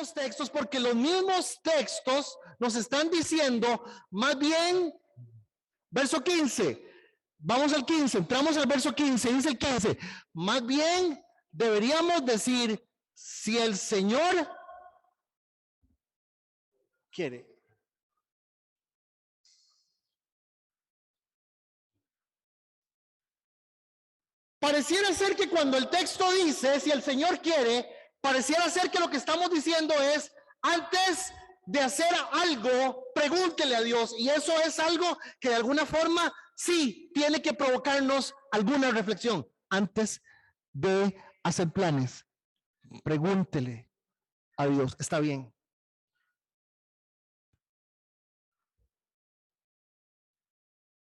mismos textos porque los mismos textos nos están diciendo, más bien, verso 15, vamos al 15, entramos al verso 15, dice el 15, más bien deberíamos decir, si el Señor quiere. Pareciera ser que cuando el texto dice, si el Señor quiere, pareciera ser que lo que estamos diciendo es, antes de hacer algo, pregúntele a Dios. Y eso es algo que de alguna forma sí tiene que provocarnos alguna reflexión. Antes de hacer planes, pregúntele a Dios. Está bien.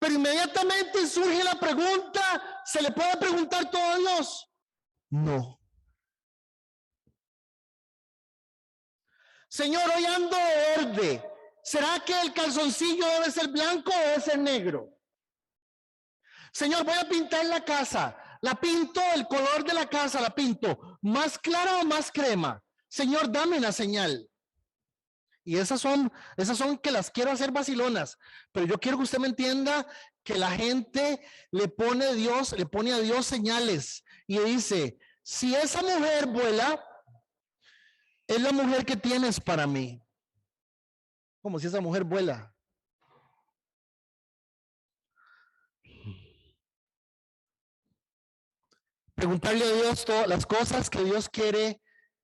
Pero inmediatamente surge la pregunta, ¿se le puede preguntar todo a Dios? No. Señor, hoy ando verde. ¿Será que el calzoncillo debe ser blanco o debe ser negro? Señor, voy a pintar la casa. La pinto, el color de la casa la pinto. ¿Más clara o más crema? Señor, dame una señal. Y esas son que las quiero hacer vacilonas. Pero yo quiero que usted me entienda que la gente le pone a Dios señales. Y dice, si esa mujer vuela, es la mujer que tienes para mí. Como si esa mujer vuela. Preguntarle a Dios todas las cosas que Dios quiere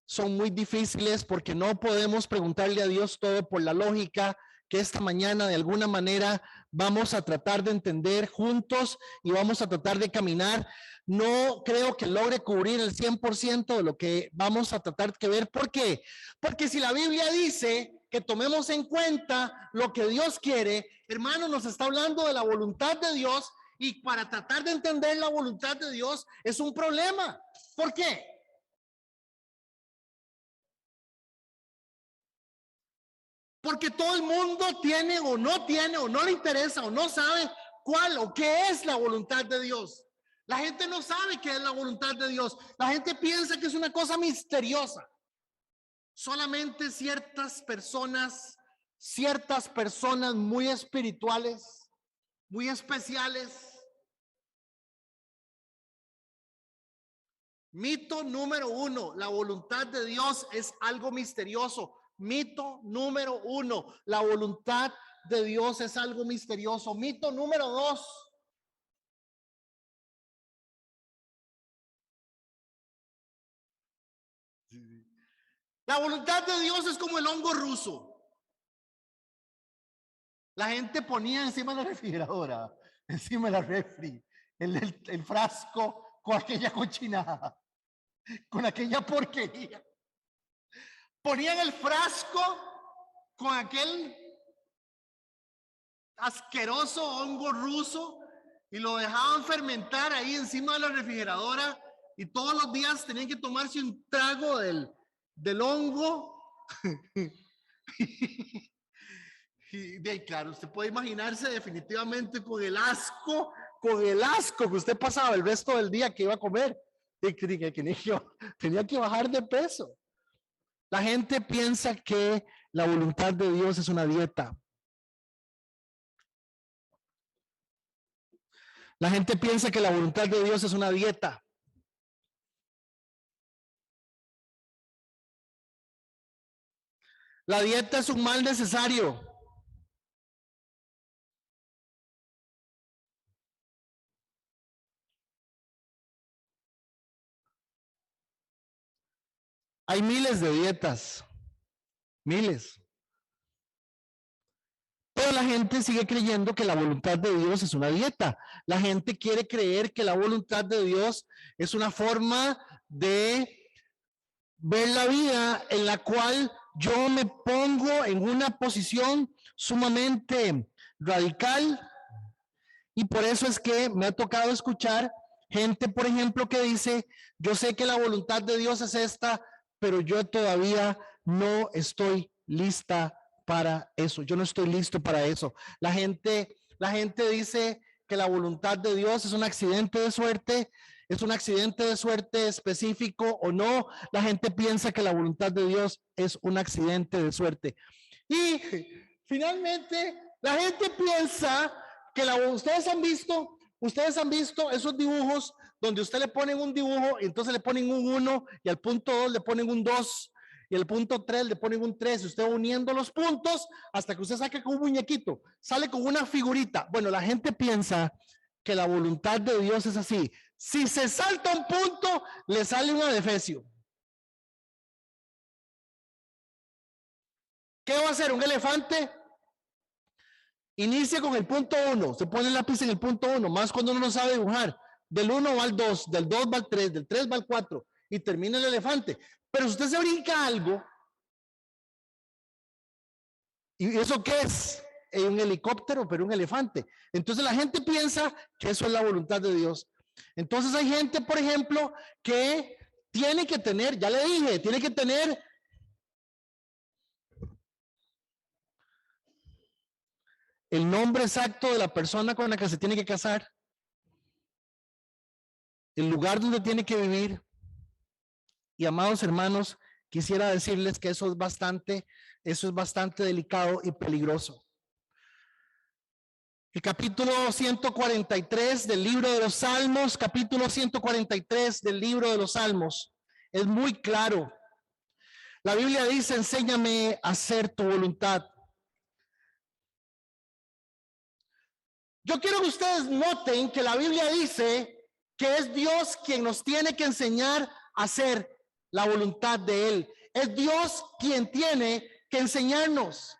son muy difíciles porque no podemos preguntarle a Dios todo por la lógica que esta mañana de alguna manera vamos a tratar de entender juntos y vamos a tratar de caminar. No creo que logre cubrir el 100% de lo que vamos a tratar de ver. ¿Por qué? Porque si la Biblia dice que tomemos en cuenta lo que Dios quiere, hermano, nos está hablando de la voluntad de Dios. Y para tratar de entender la voluntad de Dios es un problema. ¿Por qué? Porque todo el mundo tiene o no le interesa o no sabe cuál o qué es la voluntad de Dios. La gente no sabe qué es la voluntad de Dios. La gente piensa que es una cosa misteriosa. Solamente ciertas personas muy espirituales, muy especiales. Mito número 1, la voluntad de Dios es algo misterioso. Mito número 1, la voluntad de Dios es algo misterioso. Mito número 2. La voluntad de Dios es como el hongo ruso. La gente ponía encima de la refrigeradora, encima de la refri, el frasco con aquella cochinada, con aquella porquería. Ponían el frasco con aquel asqueroso hongo ruso y lo dejaban fermentar ahí encima de la refrigeradora y todos los días tenían que tomarse un trago del hongo. Y de claro, usted puede imaginarse definitivamente con el asco que usted pasaba el resto del día que iba a comer. Tenía que bajar de peso. La gente piensa que la voluntad de Dios es una dieta. La gente piensa que la voluntad de Dios es una dieta. La dieta es un mal necesario. Hay miles de dietas, miles. Pero la gente sigue creyendo que la voluntad de Dios es una dieta. La gente quiere creer que la voluntad de Dios es una forma de ver la vida en la cual yo me pongo en una posición sumamente radical. Y por eso es que me ha tocado escuchar gente, por ejemplo, que dice, yo sé que la voluntad de Dios es esta, pero yo todavía no estoy lista para eso. Yo no estoy listo para eso. La gente dice que la voluntad de Dios es un accidente de suerte, ¿Es un accidente de suerte específico o no? La gente piensa que la voluntad de Dios es un accidente de suerte. Y finalmente, la gente piensa que ustedes han visto esos dibujos donde usted le ponen un dibujo y entonces le ponen un 1 y al punto 2 le ponen un 2 y al punto 3 le ponen un 3 y usted uniendo los puntos hasta que usted saque con un muñequito, sale con una figurita. Bueno, la gente piensa que la voluntad de Dios es así. Si se salta un punto, le sale un adefesio. ¿Qué va a hacer un elefante? Inicia con el punto 1, se pone el lápiz en el punto 1, más cuando uno no sabe dibujar. Del 1 va al 2, del 2 va al 3, del 3 va al 4 y termina el elefante. Pero si usted se brinca algo, ¿y eso qué es? Un helicóptero, pero un elefante. Entonces la gente piensa que eso es la voluntad de Dios. Entonces hay gente, por ejemplo, que tiene que tener, ya le dije, tiene que tener el nombre exacto de la persona con la que se tiene que casar, el lugar donde tiene que vivir. Y amados hermanos, quisiera decirles que eso es bastante delicado y peligroso. El capítulo 143 del libro de los Salmos, capítulo 143 del libro de los Salmos, es muy claro. La Biblia dice, enséñame a hacer tu voluntad. Yo quiero que ustedes noten que la Biblia dice que es Dios quien nos tiene que enseñar a hacer la voluntad de Él. Es Dios quien tiene que enseñarnos.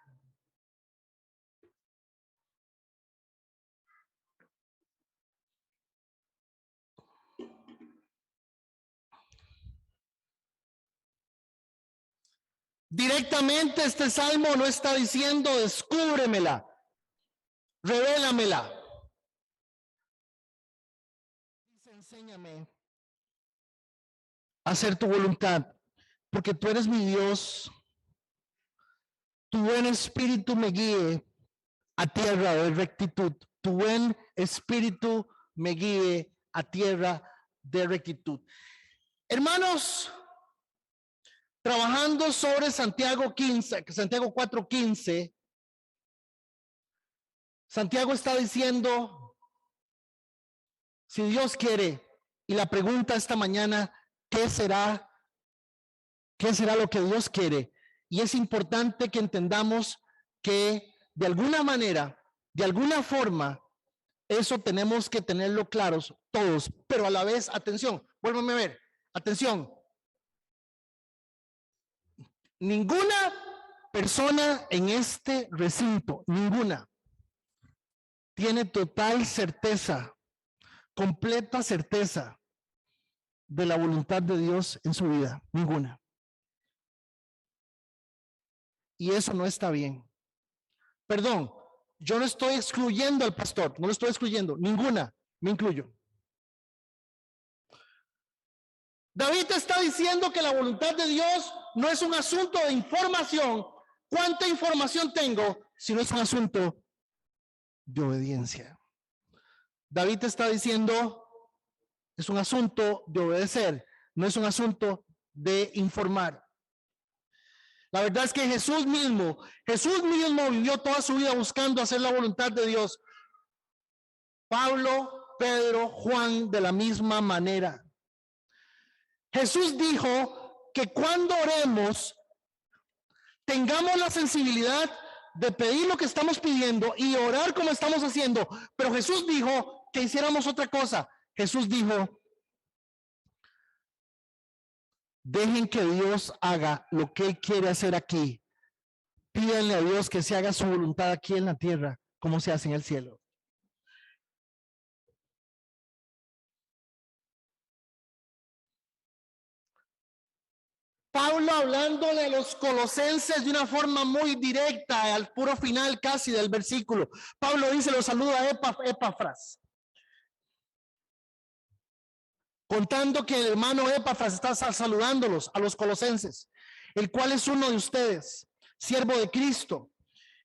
Directamente este salmo no está diciendo descúbremela, revélamela. Dice, enséñame a hacer tu voluntad, porque tú eres mi Dios. Tu buen espíritu me guíe a tierra de rectitud. Tu buen espíritu me guíe a tierra de rectitud. Hermanos, trabajando sobre Santiago 4:15, Santiago está diciendo, si Dios quiere, y la pregunta esta mañana, ¿qué será? ¿Qué será lo que Dios quiere? Y es importante que entendamos que de alguna manera, de alguna forma, eso tenemos que tenerlo claros todos, pero a la vez, atención, vuélvame a ver, atención. Ninguna persona en este recinto, ninguna, tiene total certeza, completa certeza de la voluntad de Dios en su vida, ninguna. Y eso no está bien. Perdón, yo no estoy excluyendo al pastor, no lo estoy excluyendo, ninguna, me incluyo. David está diciendo que la voluntad de Dios no es un asunto de información. ¿Cuánta información tengo si no es un asunto de obediencia? David está diciendo, es un asunto de obedecer, no es un asunto de informar. La verdad es que Jesús mismo vivió toda su vida buscando hacer la voluntad de Dios. Pablo, Pedro, Juan, de la misma manera. Jesús dijo que cuando oremos, tengamos la sensibilidad de pedir lo que estamos pidiendo y orar como estamos haciendo. Pero Jesús dijo que hiciéramos otra cosa. Jesús dijo, dejen que Dios haga lo que Él quiere hacer aquí. Pídanle a Dios que se haga su voluntad aquí en la tierra, como se hace en el cielo. Pablo hablándole a los colosenses de una forma muy directa, al puro final casi del versículo. Pablo dice, los saluda a Epafras, contando que el hermano Epafras está saludándolos a los colosenses, el cual es uno de ustedes, siervo de Cristo.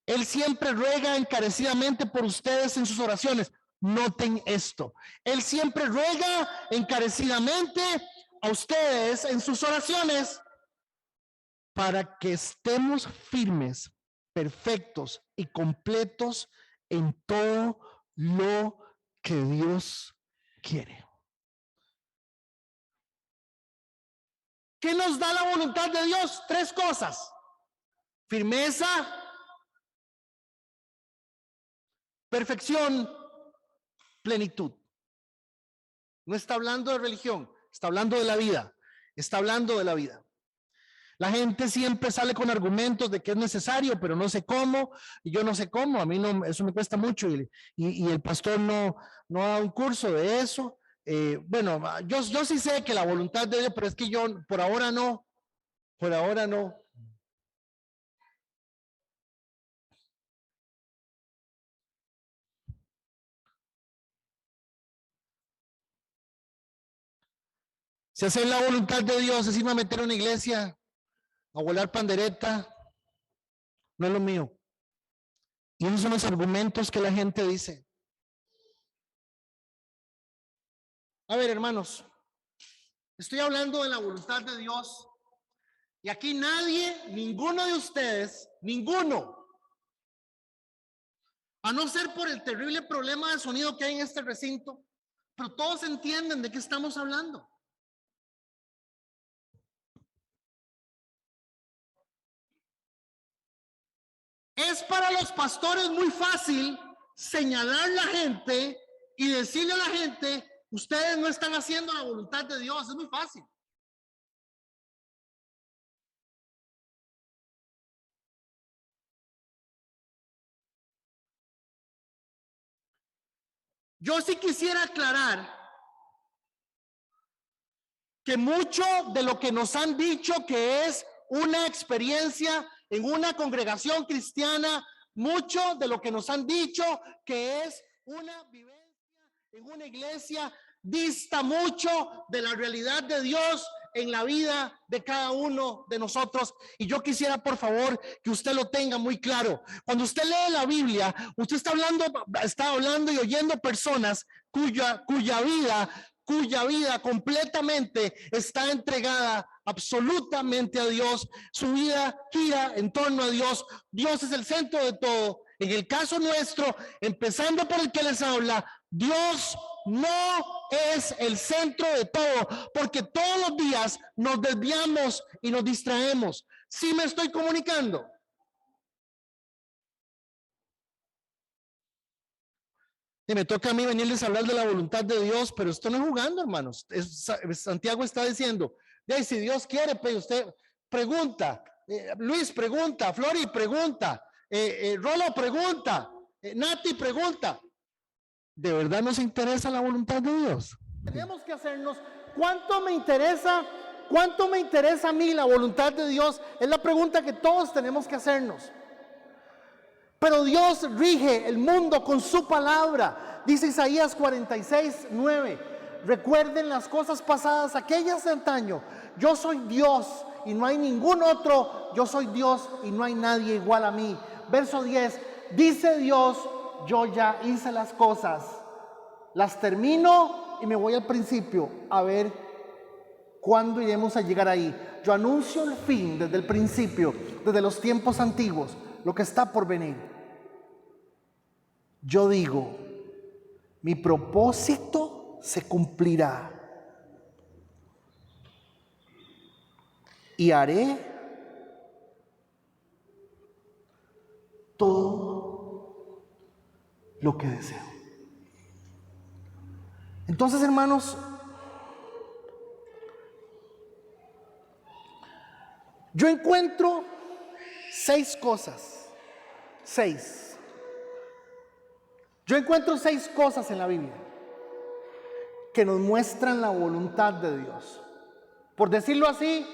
Él siempre ruega encarecidamente por ustedes en sus oraciones. Noten esto. Él siempre ruega encarecidamente a ustedes en sus oraciones para que estemos firmes, perfectos y completos en todo lo que Dios quiere. ¿Qué nos da la voluntad de Dios? 3 cosas: firmeza, perfección, plenitud. No está hablando de religión, está hablando de la vida. Está hablando de la vida. La gente siempre sale con argumentos de que es necesario, pero no sé cómo, y yo no sé cómo, a mí no, eso me cuesta mucho, y el pastor no da un curso de eso. Bueno, yo sí sé que la voluntad de Dios, pero es que yo por ahora no. Si hacer la voluntad de Dios es irme a meter a una iglesia, a volar pandereta, no es lo mío. Y esos son los argumentos que la gente dice. A ver, hermanos, estoy hablando de la voluntad de Dios. Y aquí nadie, ninguno de ustedes, ninguno, a no ser por el terrible problema de sonido que hay en este recinto, pero todos entienden de qué estamos hablando. Es para los pastores muy fácil señalar a la gente y decirle a la gente: ustedes no están haciendo la voluntad de Dios. Es muy fácil. Yo sí quisiera aclarar que mucho de lo que nos han dicho que es una experiencia en una congregación cristiana, mucho de lo que nos han dicho que es una vivencia en una iglesia, dista mucho de la realidad de Dios en la vida de cada uno de nosotros. Y yo quisiera, por favor, que usted lo tenga muy claro. Cuando usted lee la Biblia, usted está hablando y oyendo personas cuya vida completamente está entregada absolutamente a Dios. Su vida gira en torno a Dios. Dios es el centro de todo. En el caso nuestro, empezando por el que les habla, Dios no es el centro de todo, porque todos los días nos desviamos y nos distraemos. ¿Sí me estoy comunicando? Y me toca a mí venirles a hablar de la voluntad de Dios, pero esto no es jugando, hermanos. Santiago está diciendo: si Dios quiere, pues usted pregunta, Luis pregunta, Flori pregunta, Rolo pregunta, Nati pregunta. ¿De verdad nos interesa la voluntad de Dios? Tenemos que hacernos: ¿cuánto me interesa a mí la voluntad de Dios? Es la pregunta que todos tenemos que hacernos. Pero Dios rige el mundo con su palabra. Dice Isaías 46:9. Recuerden las cosas pasadas, aquellas de antaño. Yo soy Dios y no hay ningún otro. Yo soy Dios y no hay nadie igual a mí. Verso 10. Dice Dios: yo ya hice las cosas, las termino y me voy al principio a ver cuándo iremos a llegar ahí. Yo anuncio el fin desde el principio, desde los tiempos antiguos, lo que está por venir. Yo digo: mi propósito se cumplirá y haré todo lo que deseo. Entonces, hermanos, yo encuentro 6 cosas. 6. Yo encuentro 6 cosas en la Biblia que nos muestran la voluntad de Dios. Por decirlo así,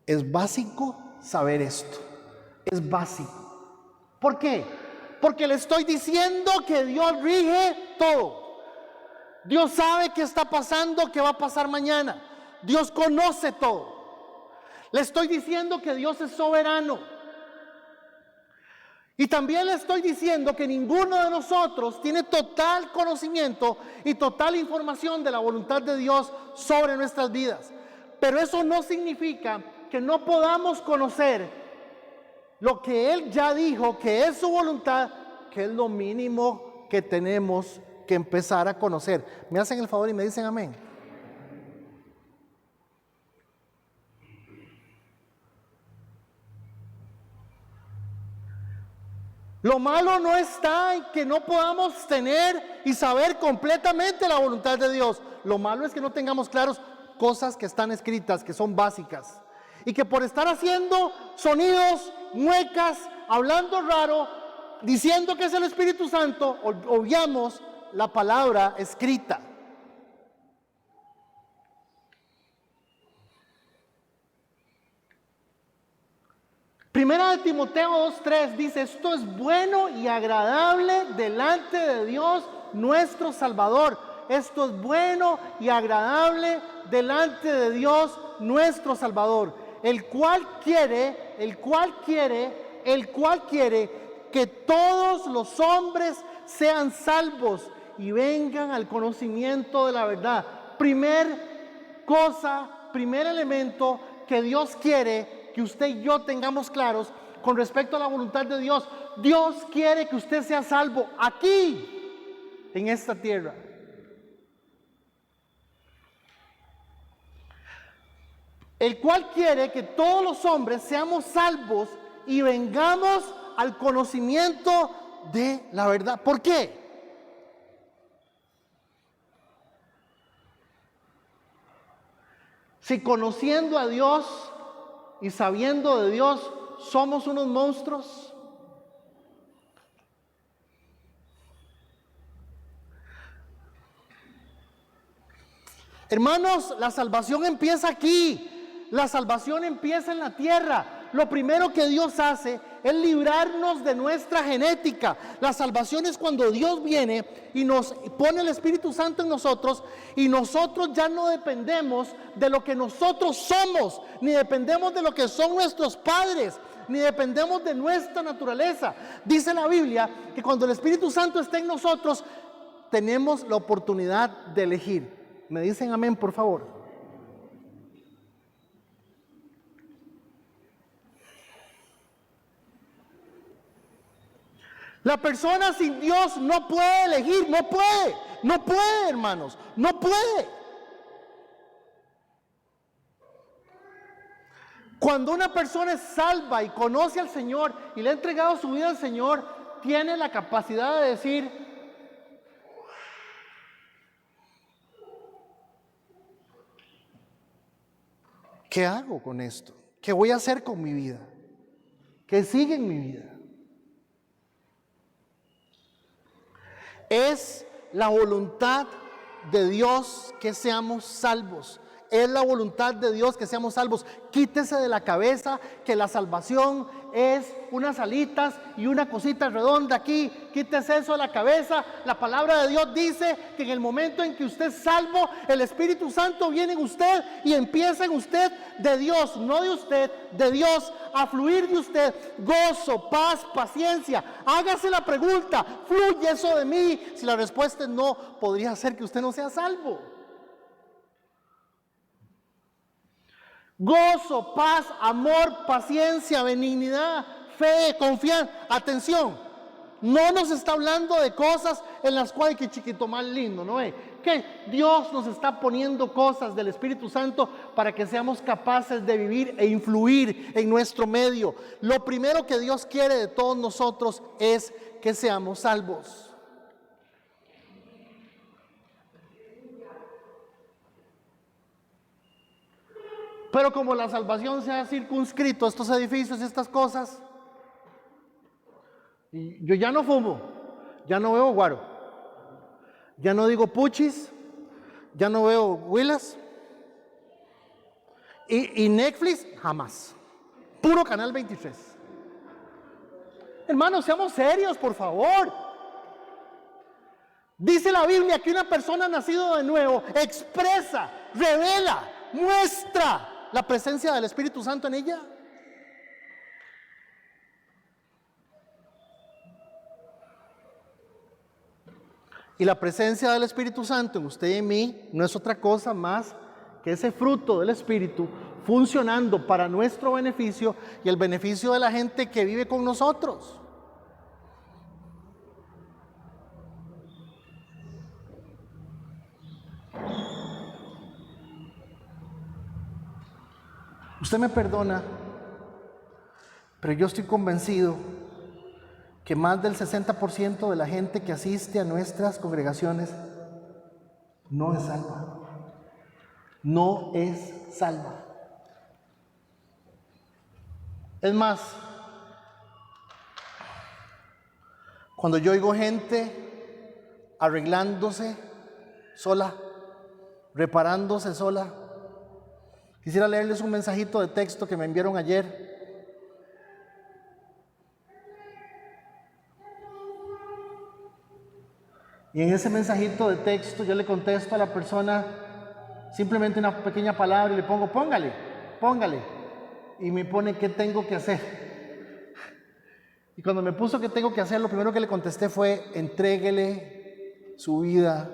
es básico saber esto. Es básico. ¿Por qué? Porque le estoy diciendo que Dios rige todo. Dios sabe qué está pasando, qué va a pasar mañana. Dios conoce todo. Le estoy diciendo que Dios es soberano. Y también le estoy diciendo que ninguno de nosotros tiene total conocimiento y total información de la voluntad de Dios sobre nuestras vidas. Pero eso no significa que no podamos conocer lo que Él ya dijo que es su voluntad, que es lo mínimo que tenemos que empezar a conocer. ¿Me hacen el favor y me dicen amén? Lo malo no está en que no podamos tener y saber completamente la voluntad de Dios. Lo malo es que no tengamos claros cosas que están escritas, que son básicas. Y que por estar haciendo sonidos, muecas, hablando raro, diciendo que es el Espíritu Santo, obviamos la palabra escrita. Primera de Timoteo 2:3 dice: esto es bueno y agradable delante de Dios nuestro Salvador. Esto es bueno y agradable delante de Dios nuestro Salvador, el cual quiere que todos los hombres sean salvos y vengan al conocimiento de la verdad. Primer elemento que Dios quiere que usted y yo tengamos claros con respecto a la voluntad de Dios. Dios quiere que usted sea salvo aquí, en esta tierra. El cual quiere que todos los hombres seamos salvos y vengamos al conocimiento de la verdad. ¿Por qué? Si conociendo a Dios y sabiendo de Dios somos unos monstruos, hermanos, la salvación empieza aquí. La salvación empieza en la tierra. Lo primero que Dios hace es librarnos de nuestra genética. La salvación es cuando Dios viene y nos pone el Espíritu Santo en nosotros, y nosotros ya no dependemos de lo que nosotros somos, ni dependemos de lo que son nuestros padres, ni dependemos de nuestra naturaleza. Dice la Biblia que cuando el Espíritu Santo está en nosotros, tenemos la oportunidad de elegir. ¿Me dicen amén, por favor? La persona sin Dios no puede elegir, no puede, hermanos, no puede. Cuando una persona es salva y conoce al Señor y le ha entregado su vida al Señor, tiene la capacidad de decir: ¿qué hago con esto? ¿Qué voy a hacer con mi vida? ¿Qué sigue en mi vida? Es la voluntad de Dios que seamos salvos. Es la voluntad de Dios que seamos salvos. Quítese de la cabeza que la salvación es unas alitas y una cosita redonda aquí. Quítese eso de la cabeza. La palabra de Dios dice que en el momento en que usted es salvo, el Espíritu Santo viene en usted y empieza en usted de Dios, no de usted, de Dios, a fluir de usted gozo, paz, paciencia. Hágase la pregunta: ¿fluye eso de mí? Si la respuesta es no, podría ser que usted no sea salvo. Gozo, paz, amor, paciencia, benignidad, fe, confianza. Atención, no nos está hablando de cosas en las cuales que chiquito más lindo, ¿no es? Que Dios nos está poniendo cosas del Espíritu Santo para que seamos capaces de vivir e influir en nuestro medio. Lo primero que Dios quiere de todos nosotros es que seamos salvos. Pero como la salvación se ha circunscrito a estos edificios y estas cosas, y yo ya no fumo, ya no veo guaro, ya no digo puchis, ya no veo huilas, y Netflix jamás, puro Canal 23. Hermanos, seamos serios, por favor. Dice la Biblia que una persona nacida de nuevo expresa, revela, muestra la presencia del Espíritu Santo en ella. Y la presencia del Espíritu Santo en usted y en mí no es otra cosa más que ese fruto del Espíritu funcionando para nuestro beneficio y el beneficio de la gente que vive con nosotros. Usted me perdona, pero yo estoy convencido que más del 60% de la gente que asiste a nuestras congregaciones no es salva. No es salva. Es más, cuando yo oigo gente arreglándose sola, reparándose sola, quisiera leerles un mensajito de texto que me enviaron ayer. Y en ese mensajito de texto yo le contesto a la persona simplemente una pequeña palabra y le pongo, póngale. Y me pone, ¿qué tengo que hacer? Y cuando me puso qué tengo que hacer, lo primero que le contesté fue, entréguele su vida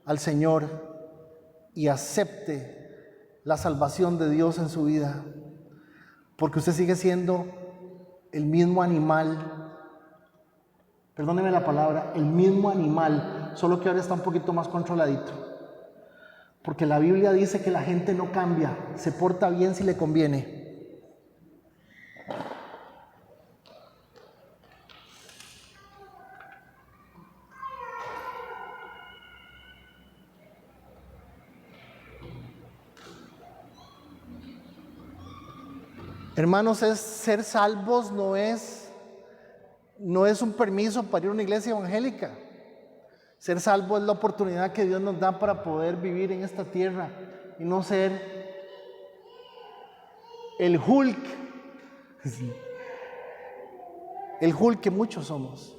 al Señor y acepte la salvación de Dios en su vida. Porque usted sigue siendo el mismo animal, perdóneme la palabra, el mismo animal, solo que ahora está un poquito más controladito. Porque la Biblia dice que la gente no cambia, se porta bien si le conviene. Hermanos, ser salvos no es un permiso para ir a una iglesia evangélica. Ser salvo es la oportunidad que Dios nos da para poder vivir en esta tierra y no ser el Hulk que muchos somos.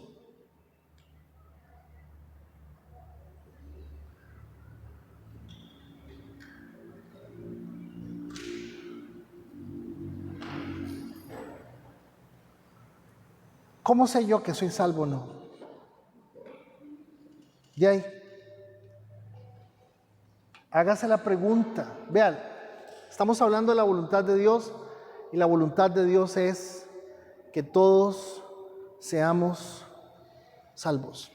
¿Cómo sé yo que soy salvo o no? Y ahí, hágase la pregunta. Vean, estamos hablando de la voluntad de Dios y la voluntad de Dios es que todos seamos salvos.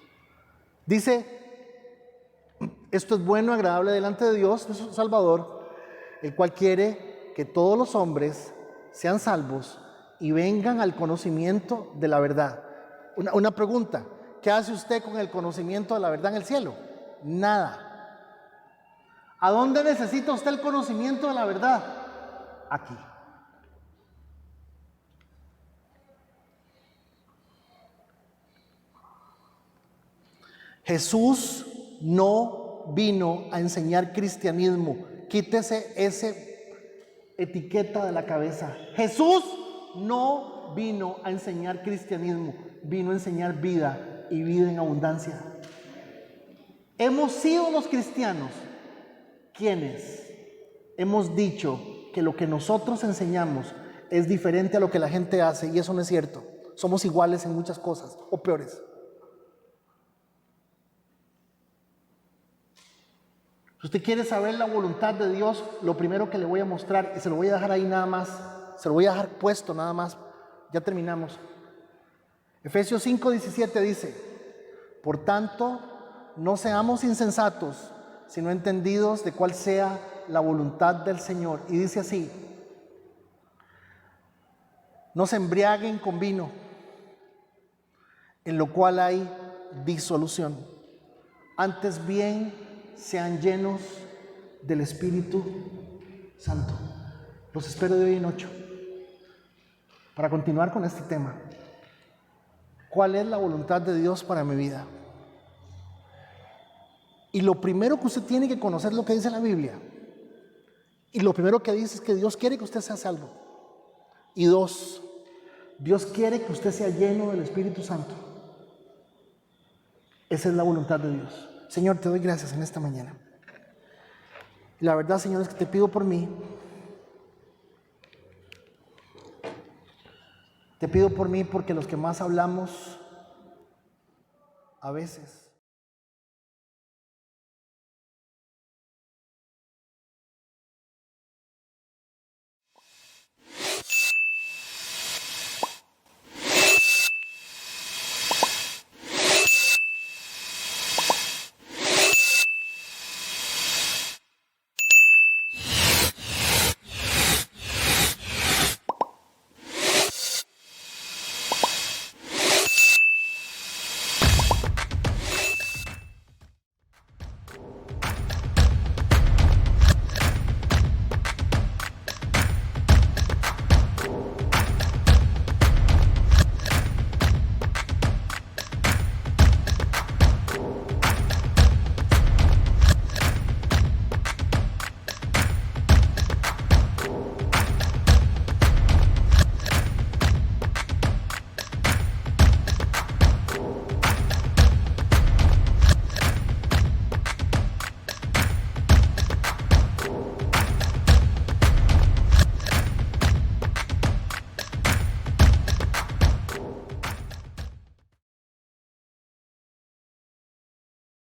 Dice, esto es bueno, agradable delante de Dios, nuestro Salvador, el cual quiere que todos los hombres sean salvos y vengan al conocimiento de la verdad. Una pregunta, ¿qué hace usted con el conocimiento de la verdad en el cielo? Nada. ¿A dónde necesita usted el conocimiento de la verdad? Aquí. Jesús no vino a enseñar cristianismo. Quítese esa etiqueta de la cabeza. Jesús no vino a enseñar cristianismo, vino a enseñar vida y vida en abundancia. Hemos sido los cristianos quienes hemos dicho que lo que nosotros enseñamos es diferente a lo que la gente hace, y eso no es cierto. Somos iguales en muchas cosas, o peores. Si usted quiere saber la voluntad de Dios, lo primero que le voy a mostrar, y se lo voy a dejar ahí nada más, se lo voy a dejar puesto nada más, ya terminamos. Efesios 5:17 dice, por tanto, no seamos insensatos, sino entendidos de cuál sea la voluntad del Señor. Y dice así, no se embriaguen con vino, en lo cual hay disolución. Antes bien, sean llenos del Espíritu Santo. Los espero de hoy en 8 para continuar con este tema. ¿Cuál es la voluntad de Dios para mi vida? Y lo primero que usted tiene que conocer es lo que dice la Biblia. Y lo primero que dice es que Dios quiere que usted sea salvo. Y 2, Dios quiere que usted sea lleno del Espíritu Santo. Esa es la voluntad de Dios. Señor, te doy gracias en esta mañana. Y la verdad, Señor, es que te pido por mí. Te pido por mí porque los que más hablamos, a veces